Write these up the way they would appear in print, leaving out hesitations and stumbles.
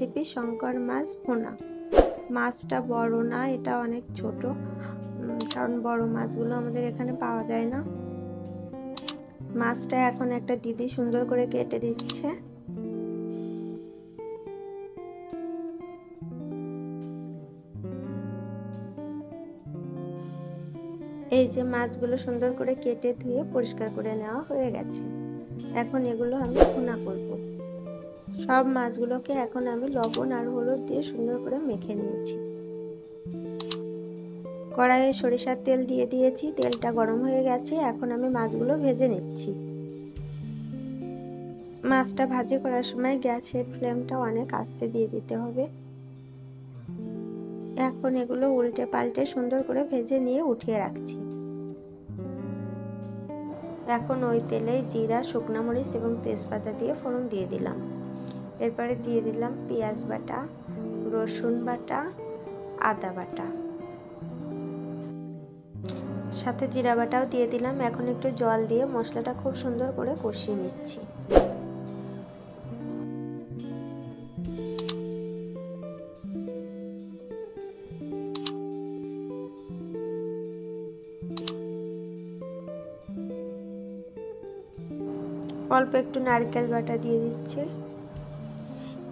Recipe Shankar মাছ ভুনা। মাছটা বড় না, এটা অনেক ছোট, কারণ বড় মাছগুলো আমাদের এখানে পাওয়া যায় না। মাছটা এখন একটা দিদি সুন্দর করে কেটে দিচ্ছে। এই যে মাছগুলো সুন্দর করে কেটে ধুয়ে পরিষ্কার করে নেওয়া হয়ে গেছে। এখন এগুলো আমি ভুনা করব। সব মাছগুলোকে এখন আমি লবণ আর হলুদ দিয়ে সুন্দর করে মেখে নিয়েছি। কড়াইয়ে সরিষার তেল দিয়ে দিয়েছি, তেলটা গরম হয়ে গেছে। এখন আমি মাছগুলো ভেজে নিচ্ছি। মাছটা ভাজি করার সময় গ্যাসের ফ্লেমটা অনেক আস্তে দিয়ে দিতে হবে। এখন এগুলো উল্টে পাল্টে সুন্দর করে ভেজে নিয়ে উঠিয়ে রাখছি। এখন ওই তেলে জিরা, শুকনো মরিচ এবং তেজপাতা দিয়ে ফোড়ন দিয়ে দিলাম। এরপরে দিয়ে দিলাম পেঁয়াজ বাটা, রসুন বাটা, আদা বাটা, সাথে জিরা বাটাও দিয়ে দিলাম। এখন একটু জল দিয়ে মশলাটা খুব সুন্দর করে কষিয়ে নিচ্ছি। অল্প একটু নারকেল বাটা দিয়ে দিচ্ছি।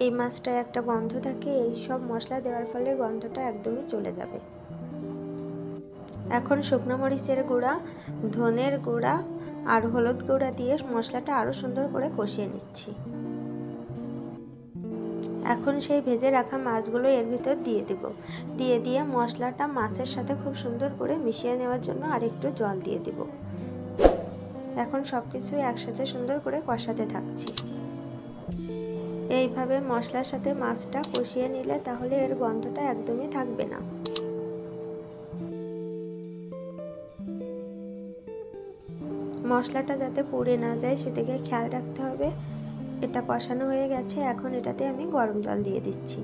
এই মাছটায় একটা গন্ধ থাকে, এই সব মশলা দেওয়ার ফলে গন্ধটা একদমই চলে যাবে। এখন শুকনো মরিচের গুঁড়া, ধনের গুঁড়া আর হলুদ গুঁড়া দিয়ে মশলাটা আরো সুন্দর করে কষিয়ে নিচ্ছি। এখন সেই ভেজে রাখা মাছগুলো এর ভিতর দিয়ে দেব। দিয়ে মশলাটা মাছের সাথে খুব সুন্দর করে মিশিয়ে নেওয়ার জন্য আরেকটু জল দিয়ে দেব। এখন সবকিছু একসাথে সুন্দর করে কষাতে থাকছি। এইভাবে মশলার সাথে মাছটা কষিয়ে নিলে তাহলে এর গন্ধটা একদমই থাকবে না। মশলাটা যাতে পুড়ে না যায় সেদিকে খেয়াল রাখতে হবে। এটা কষানো হয়ে গেছে, এখন এটাতে আমি গরম জল দিয়ে দিচ্ছি।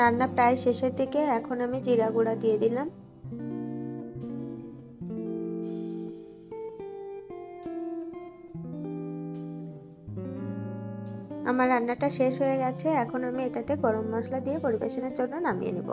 রান্না প্রায় শেষের দিকে, এখন আমি জিরা গুঁড়া দিয়ে দিলাম। আমার রান্নাটা শেষ হয়ে গেছে, এখন আমি এটাতে গরম মশলা দিয়ে পরিবেশনের জন্য নামিয়ে নেব।